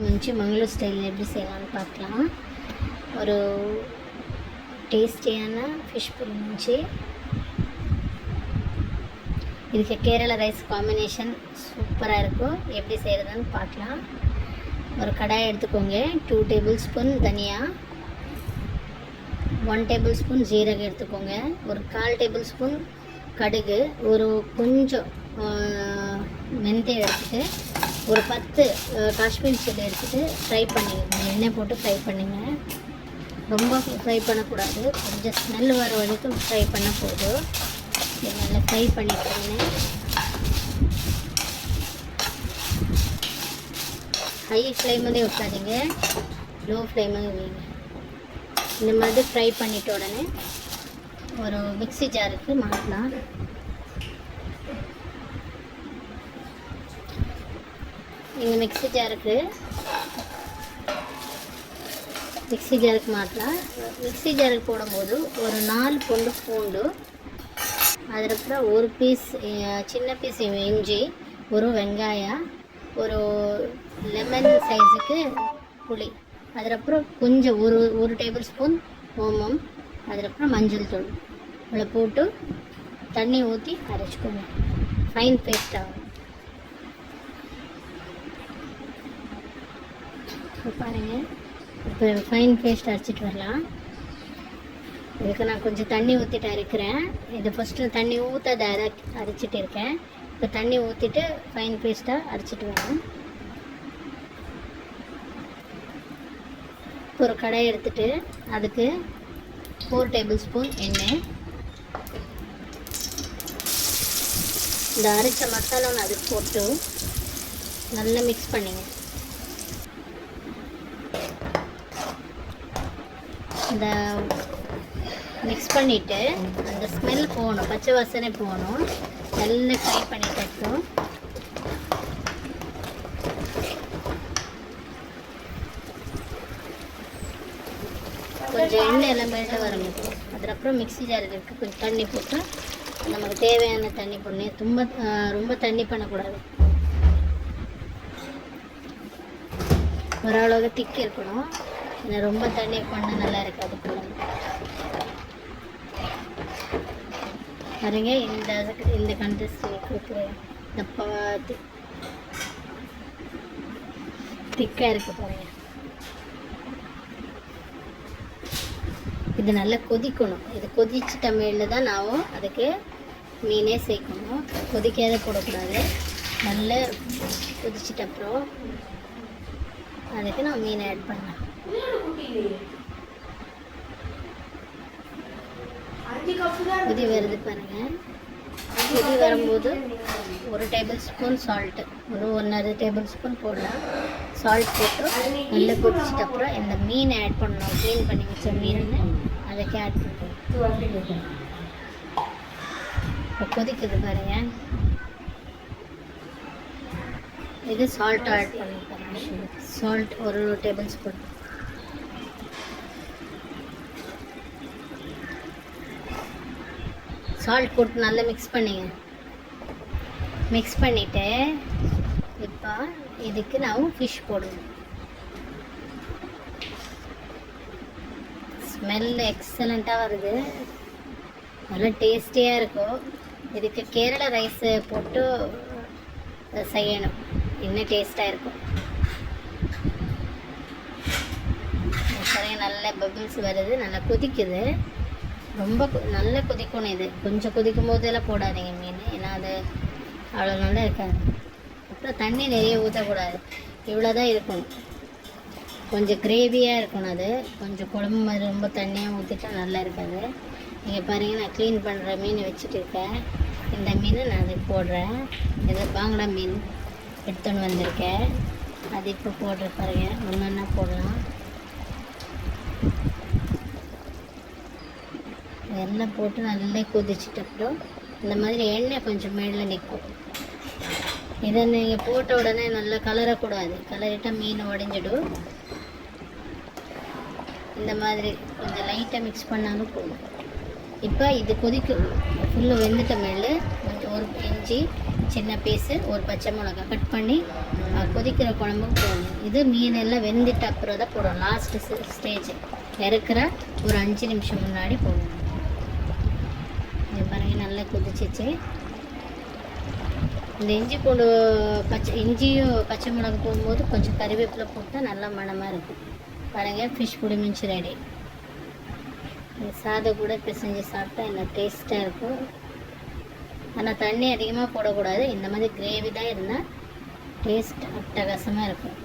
ಮುಂಚೆ ಮಂಗಳೂರು ಸ್ಟೈಲ್ எப்படி செய்யலாம்னு பார்க்கலாம். ஒரு டேஸ்டியான ஃபிஷ் பொரி ಮುಂಚೆ இதுக்கு கேரளா ரைஸ் காம்பினேஷன் சூப்பராக இருக்கும். எப்படி செய்கிறதுன்னு பார்க்கலாம். ஒரு கடாய் எடுத்துக்கோங்க. 2 டேபிள் ஸ்பூன் தனியா, 1 டேபிள் ஸ்பூன் ஜீரகம் எடுத்துக்கோங்க. ஒரு 1/4 டேபிள் ஸ்பூன் கடுகு, ஒரு கொஞ்சம் வெந்தயம் எடுத்துகிட்டு, ஒரு 10 காஷ்மீர் சில்லி எடுத்துகிட்டு ஃப்ரை பண்ணிக்கோங்க. எண்ணெய் போட்டு ஃப்ரை பண்ணுங்க. ரொம்ப ஃப்ரை பண்ணக்கூடாது, கொஞ்சம் ஸ்மெல் வர வரைக்கும் ஃப்ரை பண்ண போதும். இது நல்லா ஃப்ரை பண்ணிக்கிறேங்க. ஹை ஃப்ளேமில் வைக்காதீங்க, லோ ஃப்ளேமில் வைங்க. இந்த மாதிரி ஃப்ரை பண்ணிட்ட உடனே ஒரு மிக்ஸி ஜாருக்கு மாற்றலாம். இந்த மிக்ஸி ஜாருக்கு மாற்றலாம். மிக்ஸி ஜாருக்கு போடும்போது ஒரு 4 பொண்டு பூண்டு, அதுக்கப்புறம் ஒரு பீஸ் சின்ன பீஸ் இஞ்சி, ஒரு வெங்காயம், ஒரு லெமன் சைஸுக்கு புளி, அதுக்கப்புறம் கொஞ்சம் ஒரு டேபிள் ஸ்பூன் ஓமம், அதுக்கப்புறம் மஞ்சள் தூள் இவ்வளோ போட்டு தண்ணி ஊற்றி அரைச்சிக்கோங்க. ஃபைன் பேஸ்ட் ஆகும். இப்போ பாருங்கள், இப்போ ஃபைன் பேஸ்ட் அரைச்சிட்டு வரலாம். இதுக்கு நான் கொஞ்சம் தண்ணி ஊற்றிட்டு அரைக்கிறேன். இது ஃபஸ்ட்டு தண்ணி ஊற்றாத அரைச்சிட்டு இருக்கேன். இப்போ தண்ணி ஊற்றிட்டு ஃபைன் பேஸ்ட்டாக அரைச்சிட்டு வரேன். ஒரு கடாய் எடுத்துகிட்டு அதுக்கு 4 டேபிள் ஸ்பூன் எண்ணெய், இந்த அரைச்ச மசாலாவை அதுக்கு போட்டு நல்லா மிக்ஸ் பண்ணிங்க. இந்த மிக்ஸ் பண்ணிவிட்டு அந்த ஸ்மெல் போகணும், பச்சை வாசனை போகணும். நல்லா ஃப்ரை பண்ணிட்டு கொஞ்சம் எண்ணெய் எல்லாம் மேலே வரணும். அதுக்கப்புறம் மிக்ஸி ஜாருக்கு கொஞ்சம் தண்ணி போட்டு நமக்கு தேவையான தண்ணி போடணும். ரொம்ப தண்ணி பண்ணக்கூடாது, ஓரளவுக்கு திக்கி இருக்கணும். ரொம்ப தண்ணி பண்ண நல்லா இருக்காது குழம்பு. பாருங்க, இந்த கன்சிஸ்டன்சி கொடுக்குறேன். இந்த திக்காக இருக்குது பாருங்க. இது நல்லா கொதிக்கணும். இது கொதிச்சிட்ட மேல தான் நான் அதுக்கு மீனே சேர்க்கணும். கொதிக்காத போடக்கூடாது. நல்லா கொதிச்சிட்ட அப்புறம் அதுக்கு நான் மீனை ஆட் பண்ணேன். கொதி வருது பாருங்க. கொதி வரும்போது 1 டேபிள் ஸ்பூன் சால்ட்டு, ஒரு 1.5 டேபிள் ஸ்பூன் போடலாம். சால்ட் போட்டு நல்லா கொதிச்சிட்ட அப்புறம் இந்த மீனை ஆட் பண்ணணும். க்ளீன் பண்ணி வச்ச மீனை அதுக்கு ஆட் பண்ணணும். இப்போ கொதிக்குது பாருங்க. இது சால்ட் ஆட் பண்ணி பாருங்க. Salt 1 table spoon. சால்ட் போட்டு நல்லா மிக்ஸ் பண்ணிங்க. மிக்ஸ் பண்ணிவிட்டு இப்போ இதுக்கு நான் ஃபிஷ் போடுவேன். ஸ்மெல் எக்ஸலண்ட்டாக வருது, நல்லா டேஸ்டியாக இருக்கும். இதுக்கு கேரளா ரைஸு போட்டு செய்யணும், இன்னும் டேஸ்ட்டாக இருக்கும். சரிங்க, நல்ல பபிள்ஸ் வருது, நல்லா கொதிக்குது. ரொம்ப நல்லா கொதிக்கணும். இது கொஞ்சம் கொதிக்கும் போதெல்லாம் போடாதீங்க மீன், ஏன்னா அது அவ்வளோ நல்லா இருக்காது. அப்புறம் தண்ணி நிறைய ஊற்றக்கூடாது, இவ்வளோ தான் இருக்கணும். கொஞ்சம் கிரேவியாக இருக்கணும். அது கொஞ்சம் குழம்பு மாதிரி ரொம்ப தண்ணியாக ஊற்றிட்டா நல்லா இருக்காது. நீங்கள் பாருங்கள், நான் க்ளீன் பண்ணுற மீன் வச்சுட்டு இருக்கேன். இந்த மீன் நான் அதுக்கு போடுறேன். இது பாங்கடா மீன் எடுத்துன்னு வந்திருக்கேன். அது இப்போ போடுற பாருங்கள், ஒன்றா போடலாம். எண்ணெய் போட்டு நல்லா கொதிச்சிட்ட அப்புறம் இந்த மாதிரி எண்ணெய் கொஞ்சம் மேலே நிற்கும். இதை நீங்கள் போட்ட உடனே நல்லா கலரக்கூடாது, கலரிட்டால் மீன் உடஞ்சிடும். இந்த மாதிரி கொஞ்சம் லைட்டாக மிக்ஸ் பண்ணாலும் போதும். இப்போ இது கொதிக்கும், ஃபுல்லு வெந்துட்ட மேலே கொஞ்சம் ஒரு இஞ்சி சின்ன பீஸு ஒரு பச்சை மிளகா கட் பண்ணி கொதிக்கிற குழம்புக்கு போடணும். இது மீன் எல்லாம் வெந்துட்டு அப்புறம் தான் போடணும். லாஸ்ட்டு ஸ்டேஜ் இறக்குற ஒரு 5 நிமிஷம் முன்னாடி போடணும். இது பாருங்கள் நல்லா கொதிச்சிச்சு. இந்த இஞ்சி பூண்டு இஞ்சியும் பச்சை மிளகு போடும்போது கொஞ்சம் கறிவேப்பிலை போட்டால் நல்லா மணமாக இருக்கும். பாருங்கள் ஃபிஷ் புடிமிஞ்சி ரெடி. சாதம் கூட பிசைஞ்சு சாப்பிட்டா என்ன டேஸ்ட்டாக இருக்கும். ஆனால் தண்ணி அதிகமாக போடக்கூடாது. இந்த மாதிரி கிரேவி தான் இருந்தால் டேஸ்ட் அட்டகாசமாக இருக்கும்.